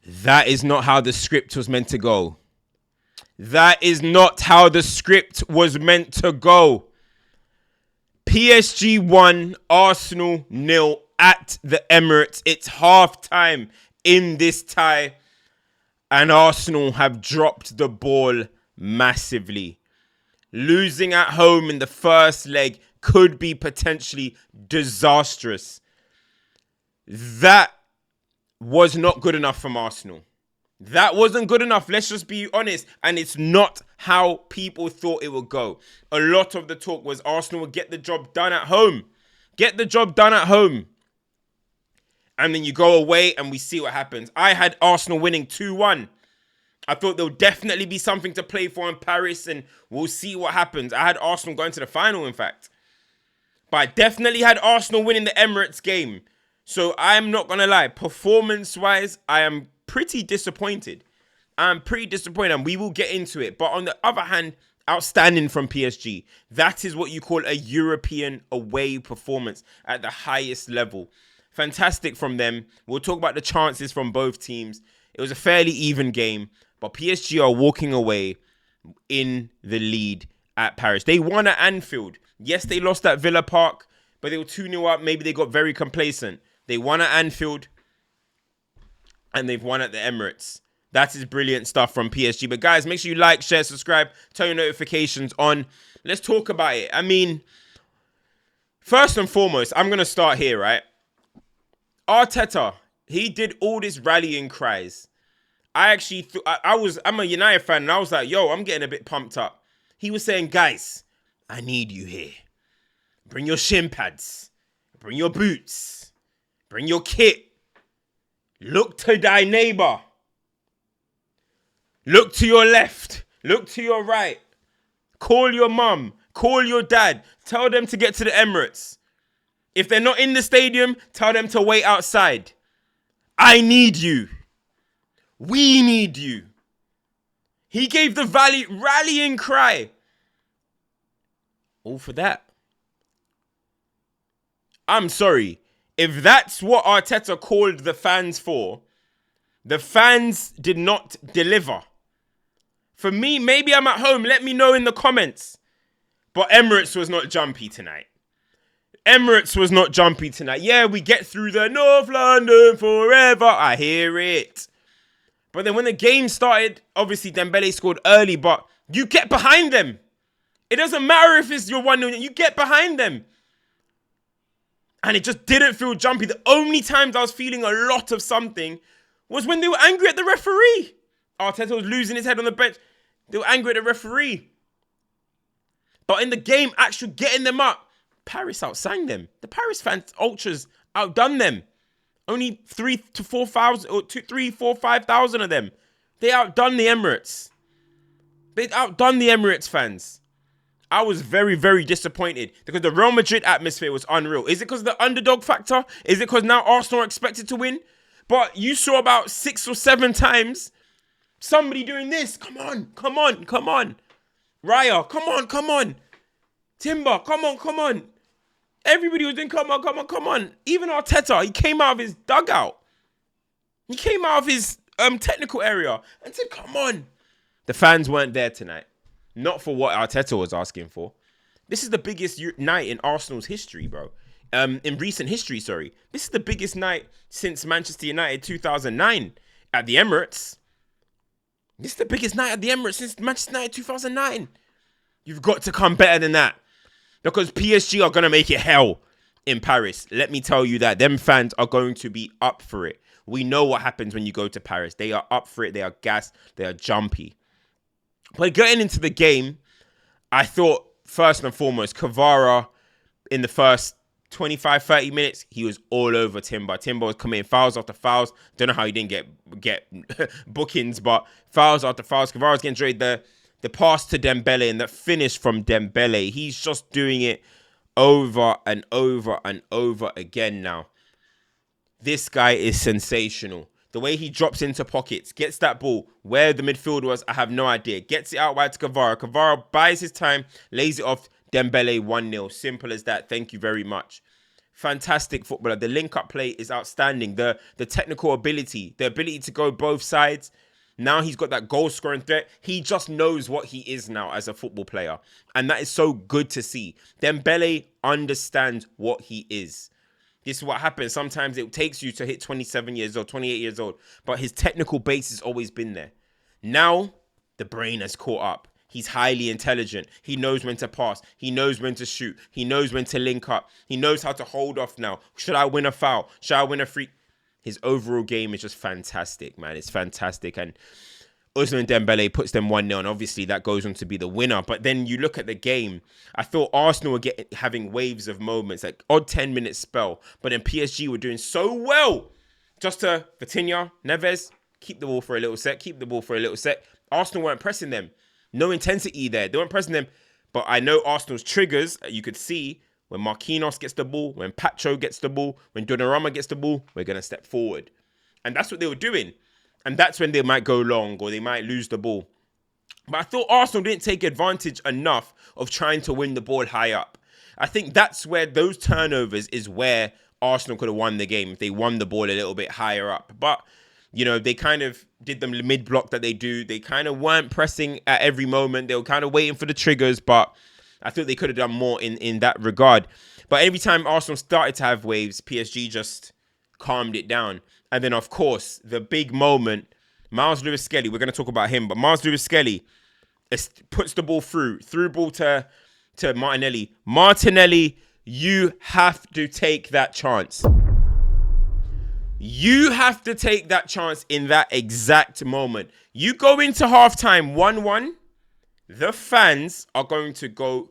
That is not how the script was meant to go. That is not how the script was meant to go. PSG 1, Arsenal 0 at the Emirates. It's half time in this tie. And Arsenal have dropped the ball massively. Losing at home in the first leg could be potentially disastrous. That was not good enough from Arsenal. That wasn't good enough. Let's just be honest. And it's not how people thought it would go. A lot of the talk was Arsenal would get the job done at home. Get the job done at home. And then you go away and we see what happens. I had Arsenal winning 2-1. I thought there'll definitely be something to play for in Paris and we'll see what happens. I had Arsenal going to the final, in fact. But I definitely had Arsenal winning the Emirates game. So I'm not going to lie. Performance-wise, I am pretty disappointed. I'm pretty disappointed and we will get into it. But on the other hand, outstanding from PSG. That is what you call a European away performance at the highest level. Fantastic from them. We'll talk about the chances from both teams. It was a fairly even game. But PSG are walking away in the lead at Paris. They won at Anfield. Yes, they lost at Villa Park, but they were 2-0 up. Maybe they got very complacent. They won at Anfield, and they've won at the Emirates. That is brilliant stuff from PSG. But guys, make sure you like, share, subscribe, turn your notifications on. Let's talk about it. I mean, first and foremost, I'm going to start here, right? Arteta, he did all this rallying cries. I actually, I'm a United fan, and I was like, yo, I'm getting a bit pumped up. He was saying, guys, I need you here. Bring your shin pads. Bring your boots. Bring your kit. Look to thy neighbor. Look to your left. Look to your right. Call your mum. Call your dad. Tell them to get to the Emirates. If they're not in the stadium, tell them to wait outside. I need you. We need you. He gave the rallying cry. All for that. I'm sorry. If that's what Arteta called the fans for, the fans did not deliver. For me, maybe I'm at home. Let me know in the comments. But Emirates was not jumpy tonight. Emirates was not jumpy tonight. Yeah, we get through the North London forever. I hear it. But then when the game started, obviously Dembele scored early, but you get behind them. It doesn't matter if it's your 1-0. You get behind them. And it just didn't feel jumpy. The only times I was feeling a lot of something was when they were angry at the referee. Arteta was losing his head on the bench. They were angry at the referee. But in the game, actually getting them up, Paris outsang them. The Paris fans, ultras, outdone them. Only 3,000 to 4,000 or 3,000, 4,000, 5,000 of them. They outdone the Emirates. They outdone the Emirates fans. I was very, very disappointed because the Real Madrid atmosphere was unreal. Is it because of the underdog factor? Is it because now Arsenal are expected to win? But you saw about 6 or 7 times somebody doing this. Come on, come on, come on. Raya, come on, come on. Timber, come on, come on. Everybody was doing, come on, come on, come on. Even Arteta, he came out of his dugout. He came out of his technical area and said, come on. The fans weren't there tonight. Not for what Arteta was asking for. This is the biggest night in Arsenal's history, bro. In recent history, sorry. This is the biggest night since Manchester United 2009 at the Emirates. This is the biggest night at the Emirates since Manchester United 2009. You've got to come better than that. Because PSG are going to make it hell in Paris. Let me tell you that. Them fans are going to be up for it. We know what happens when you go to Paris. They are up for it. They are gassed. They are jumpy. But getting into the game, I thought, first and foremost, Kvara, in the first 25, 30 minutes, he was all over Timber. Timber was committing fouls after fouls. Don't know how he didn't get bookings, but fouls after fouls. Kvara was getting enjoyed the pass to Dembele and the finish from Dembele. He's just doing it over and over and over again now. This guy is sensational. The way he drops into pockets, gets that ball. Where the midfield was, I have no idea. Gets it out wide to Kvara. Kvara buys his time, lays it off. Dembele 1-0. Simple as that. Thank you very much. fantastic footballer. The link-up play is outstanding. The technical ability, the ability to go both sides. Now he's got that goal-scoring threat. He just knows what he is now as a football player. And that is so good to see. Dembele understands what he is. This is what happens. Sometimes it takes you to hit 27 years old, 28 years old. But his technical base has always been there. Now, the brain has caught up. He's highly intelligent. He knows when to pass. He knows when to shoot. He knows when to link up. He knows how to hold off now. Should I win a foul? Should I win a free? His overall game is just fantastic, man. It's fantastic. And Ousmane Dembele puts them 1-0. And obviously, that goes on to be the winner. But then you look at the game. I thought Arsenal were having waves of moments, like odd 10-minute spell. But then PSG were doing so well. Just to Vitinha, Neves, keep the ball for a little sec. Keep the ball for a little sec. Arsenal weren't pressing them. No intensity there. They weren't pressing them. But I know Arsenal's triggers, you could see, when Marquinhos gets the ball, when Pacho gets the ball, when Donnarumma gets the ball, we're going to step forward. And that's what they were doing. And that's when they might go long or they might lose the ball. But I thought Arsenal didn't take advantage enough of trying to win the ball high up. I think that's where those turnovers is where Arsenal could have won the game if they won the ball a little bit higher up. But, you know, they kind of did the mid-block that they do. They kind of weren't pressing at every moment. They were kind of waiting for the triggers, but I thought they could have done more in that regard. But every time Arsenal started to have waves, PSG just calmed it down. And then, of course, the big moment, Miles Lewis-Skelly, we're going to talk about him, but Miles Lewis-Skelly puts the ball through ball to Martinelli. Martinelli, you have to take that chance. You have to take that chance in that exact moment. You go into halftime 1-1, the fans are going to go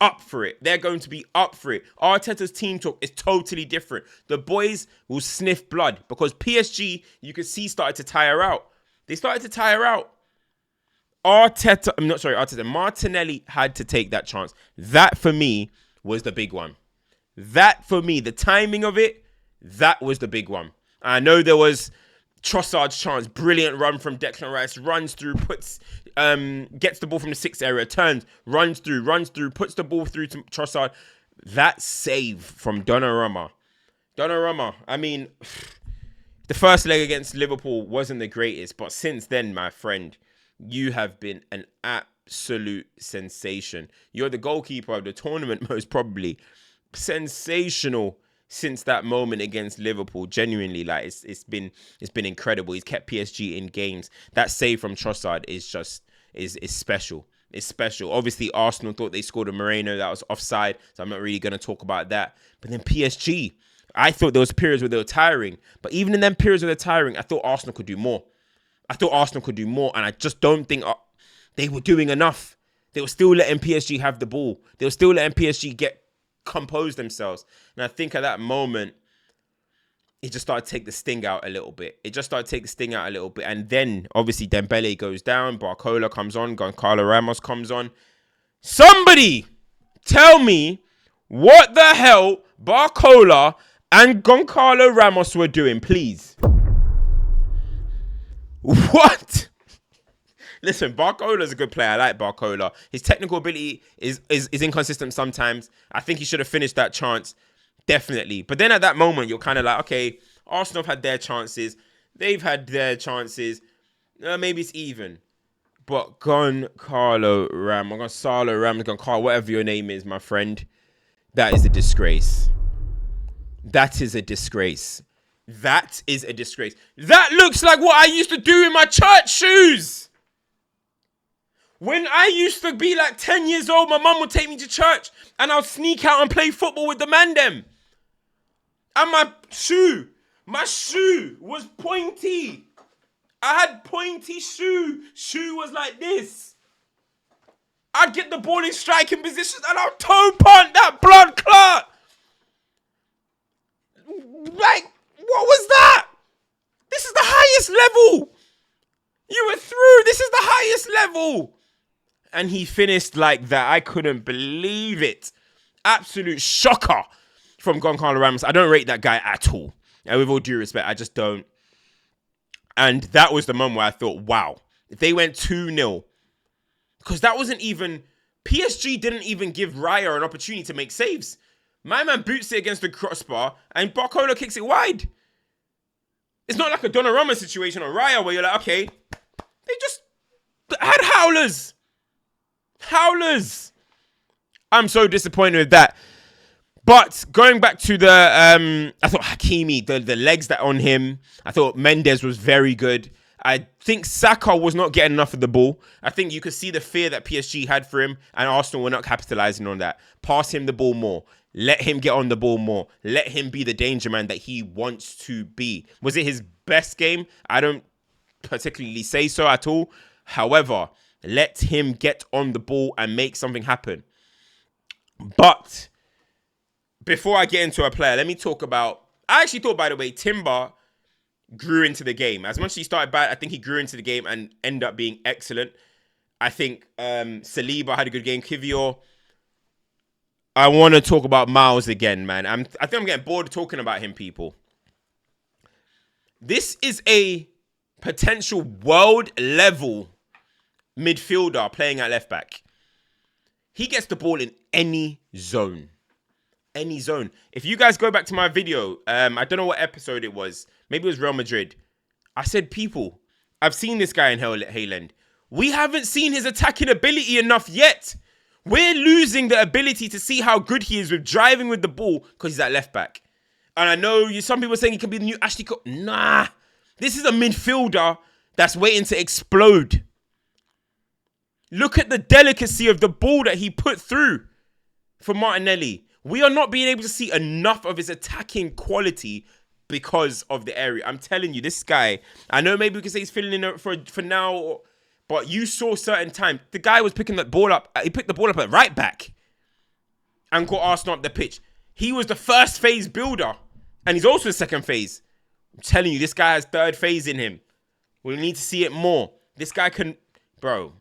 up for it. They're going to be up for it. Arteta's team talk is totally different. The boys will sniff blood because PSG, you could see, started to tire out. They started to tire out. Martinelli had to take that chance. That, for me, was the big one. That, for me, the timing of it, that was the big one. I know there was Trossard's chance, brilliant run from Declan Rice, runs through, gets the ball from the 6th area, turns, runs through, puts the ball through to Trossard. That save from Donnarumma, I mean, the first leg against Liverpool wasn't the greatest, but since then, my friend, you have been an absolute sensation. You're the goalkeeper of the tournament, most probably. Sensational since that moment against Liverpool. Genuinely, like it's been incredible. He's kept PSG in games. That save from Trossard is special. It's special. Obviously, Arsenal thought they scored a Moreno that was offside, so I'm not really going to talk about that. But then PSG, I thought there was periods where they were tiring. But even in them periods where they're tiring, I thought Arsenal could do more. And I just don't think they were doing enough. They were still letting PSG have the ball. They were still letting PSG compose themselves. And I think at that moment, it just started to take the sting out a little bit. And then, obviously, Dembele goes down. Barcola comes on. Goncalo Ramos comes on. Somebody tell me what the hell Barcola and Goncalo Ramos were doing, please. What? Listen, Barcola's a good player. I like Barcola. His technical ability is inconsistent sometimes. I think he should have finished that chance. Definitely. But then at that moment, you're kind of like, okay, Arsenal have had their chances. They've had their chances. Maybe it's even. But Goncalo Ramos, whatever your name is, my friend, that is a disgrace. That is a disgrace. That looks like what I used to do in my church shoes. When I used to be like 10 years old, my mum would take me to church and I'll sneak out and play football with the man them. And my shoe was pointy. I had pointy shoe. Shoe was like this. I'd get the ball in striking positions and I'll toe punt that blood clot. Like, what was that? This is the highest level. You were through. This is the highest level. And he finished like that. I couldn't believe it. Absolute shocker from Goncalo Ramos. I don't rate that guy at all. And with all due respect, I just don't. And that was the moment where I thought, wow, if they went 2-0, because that wasn't even, PSG didn't even give Raya an opportunity to make saves. My man boots it against the crossbar and Barcola kicks it wide. It's not like a Donnarumma situation or Raya where you're like, okay, they just had howlers. Howlers. I'm so disappointed with that. But going back to the, I thought Hakimi, the legs that on him, I thought Mendes was very good. I think Saka was not getting enough of the ball. I think you could see the fear that PSG had for him, and Arsenal were not capitalizing on that. Pass him the ball more. Let him get on the ball more. Let him be the danger man that he wants to be. Was it his best game? I don't particularly say so at all. However, let him get on the ball and make something happen. But before I get into a player, let me talk about... I actually thought, by the way, Timber grew into the game. As much as he started bad, I think he grew into the game and ended up being excellent. I think Saliba had a good game. Kivior. I want to talk about Miles again, man. I think I'm getting bored of talking about him, people. This is a potential world-level midfielder playing at left-back. He gets the ball in any zone. Any zone. If you guys go back to my video, I don't know what episode it was. Maybe it was Real Madrid. I said, people, I've seen this guy in Haaland. We haven't seen his attacking ability enough yet. We're losing the ability to see how good he is with driving with the ball because he's at left back. And I know some people are saying he could be the new Ashley Cole. Nah. This is a midfielder that's waiting to explode. Look at the delicacy of the ball that he put through for Martinelli. We are not being able to see enough of his attacking quality because of the area. I'm telling you, this guy, I know maybe we can say he's filling in for now, but you saw certain time. The guy was picking that ball up. He picked the ball up at right back and got Arsenal up the pitch. He was the first phase builder and he's also the second phase. I'm telling you, this guy has third phase in him. We need to see it more. This guy can, bro,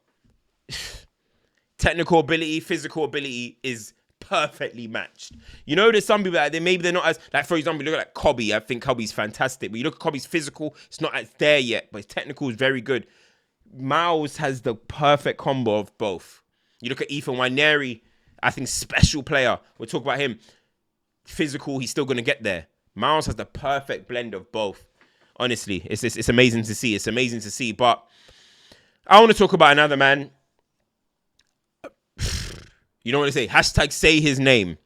technical ability, physical ability is perfectly matched. You know, there's some people that maybe they're not as, like, for example, you look at Kobe. I think Kobe's fantastic, but you look at Kobe's physical, it's not as there yet, but his technical is very good. Miles has the perfect combo of both. You look at Ethan Waneri, I think special player. We'll talk about him. Physical, he's still going to get there. Miles has the perfect blend of both. Honestly, it's amazing to see. It's amazing to see. But I want to talk about another man. You know what to say? Hashtag say his name.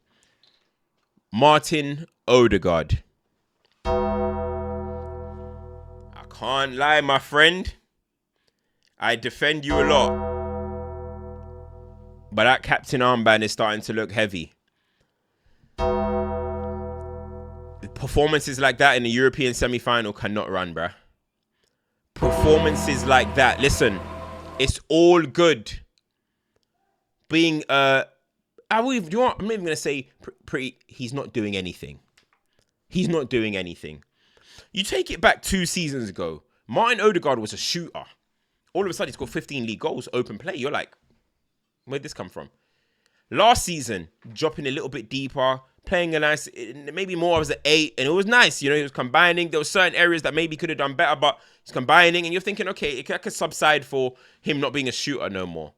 Martin Odegaard. I can't lie, my friend. I defend you a lot. But that captain armband is starting to look heavy. Performances like that in the European semi-final cannot run, bruh. Performances like that. Listen, it's all good. Being, I'm not even going to say pretty, he's not doing anything. He's not doing anything. You take it back 2 seasons ago, Martin Odegaard was a shooter. All of a sudden, he's got 15 league goals, open play. You're like, where'd this come from? Last season, dropping a little bit deeper, playing a nice, maybe more as an 8, and it was nice. You know, he was combining. There were certain areas that maybe could have done better, but he's combining, and you're thinking, okay, it could subside for him not being a shooter no more.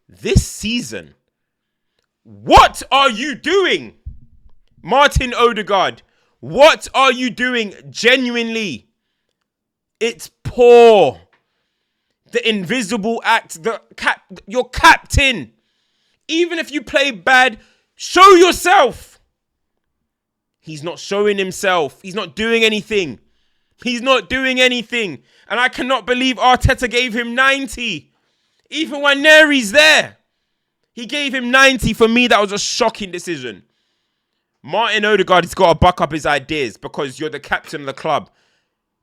This season, what are you doing? Martin Odegaard, what are you doing genuinely? It's poor. The invisible act, your captain. Even if you play bad, show yourself. He's not showing himself. He's not doing anything. He's not doing anything. And I cannot believe Arteta gave him 90. Even when Neri's there. He gave him 90. For me, that was a shocking decision. Martin Odegaard has got to buck up his ideas because you're the captain of the club.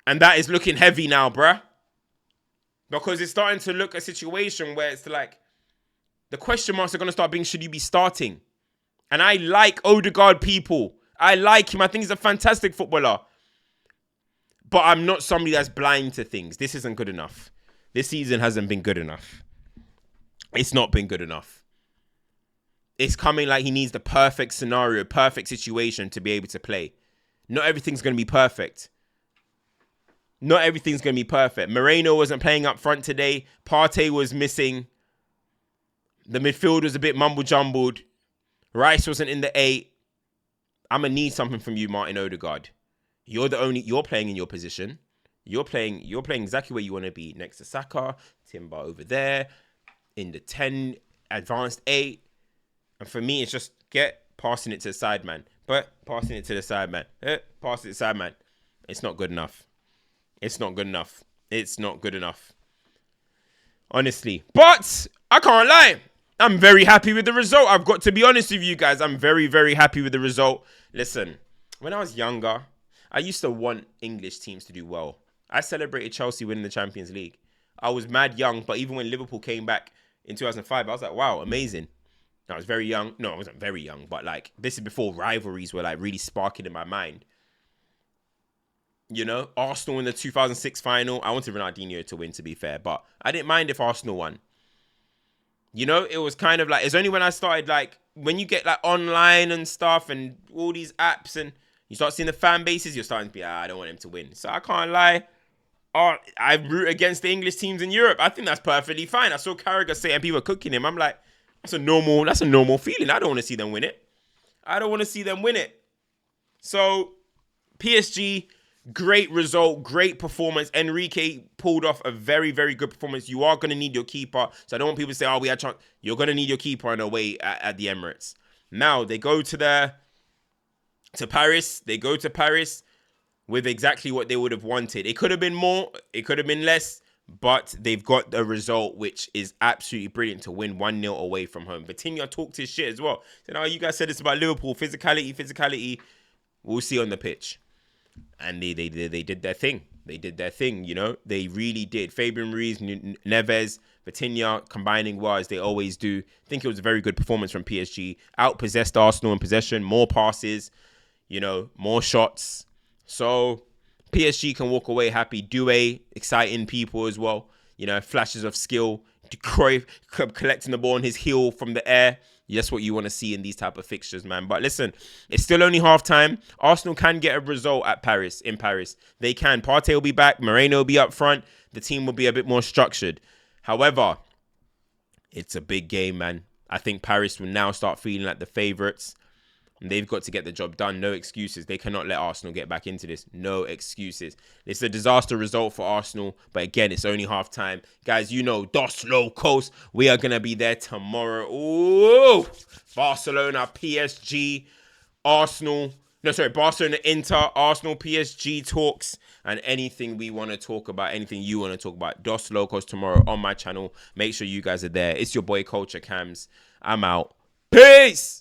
And that is looking heavy now, bruh. Because it's starting to look a situation where it's like, the question marks are going to start being, should you be starting? And I like Odegaard, people. I like him. I think he's a fantastic footballer. But I'm not somebody that's blind to things. This isn't good enough. This season hasn't been good enough. It's not been good enough. It's coming like he needs the perfect scenario, perfect situation to be able to play. Not everything's going to be perfect. Not everything's going to be perfect. Moreno wasn't playing up front today. Partey was missing. The midfield was a bit mumble-jumbled. Rice wasn't in the 8. I'm gonna need something from you, Martin Odegaard. You're playing in your position. You're playing exactly where you want to be, next to Saka, Timber over there, in the 10, advanced 8. And for me, it's just passing it to the side man. But passing it to the side man. Pass it to the side man. It's not good enough. It's not good enough. It's not good enough. Honestly. But I can't lie. I'm very happy with the result. I've got to be honest with you guys. I'm very, very happy with the result. Listen, when I was younger, I used to want English teams to do well. I celebrated Chelsea winning the Champions League. I was mad young, but even when Liverpool came back in 2005, I was like, wow, amazing. I was very young. No, I wasn't very young, but like, this is before rivalries were like really sparking in my mind. You know, Arsenal in the 2006 final. I wanted Ronaldinho to win, to be fair, but I didn't mind if Arsenal won. You know, it was kind of like, it's only when I started like, when you get like online and stuff and all these apps and you start seeing the fan bases, you're starting to be, I don't want him to win. So I can't lie. I root against the English teams in Europe. I think that's perfectly fine. I saw Carragher say and people were cooking him. I'm like, that's a normal feeling. I don't want to see them win it. I don't want to see them win it. So PSG, great result, great performance. Enrique pulled off a very, very good performance. You are going to need your keeper. So I don't want people to say, we had chance. You're going to need your keeper in a way at the Emirates. Now they go to Paris. They go to Paris with exactly what they would have wanted. It could have been more. It could have been less. But they've got the result, which is absolutely brilliant to win 1-0 away from home. Vitinha talked his shit as well. Said, you guys said this about Liverpool. Physicality. We'll see on the pitch. And they did their thing. They did their thing, you know. They really did. Fabian Ruiz, Neves, Vitinha combining well as they always do. I think it was a very good performance from PSG. Outpossessed Arsenal in possession. More passes, you know, more shots. So PSG can walk away happy. Doué, exciting people as well. You know, flashes of skill. Cruyff collecting the ball on his heel from the air. That's what you want to see in these type of fixtures, man. But listen, it's still only half time. Arsenal can get a result in Paris. They can. Partey will be back. Moreno will be up front. The team will be a bit more structured. However, it's a big game, man. I think Paris will now start feeling like the favourites. They've got to get the job done. No excuses. They cannot let Arsenal get back into this. No excuses. It's a disaster result for Arsenal. But again, it's only half time. Guys, you know, Dos Locos. We are going to be there tomorrow. Ooh! Barcelona, PSG, Barcelona, Inter, Arsenal, PSG talks. And anything we want to talk about, anything you want to talk about. Dos Locos tomorrow on my channel. Make sure you guys are there. It's your boy, CultureCams. I'm out. Peace!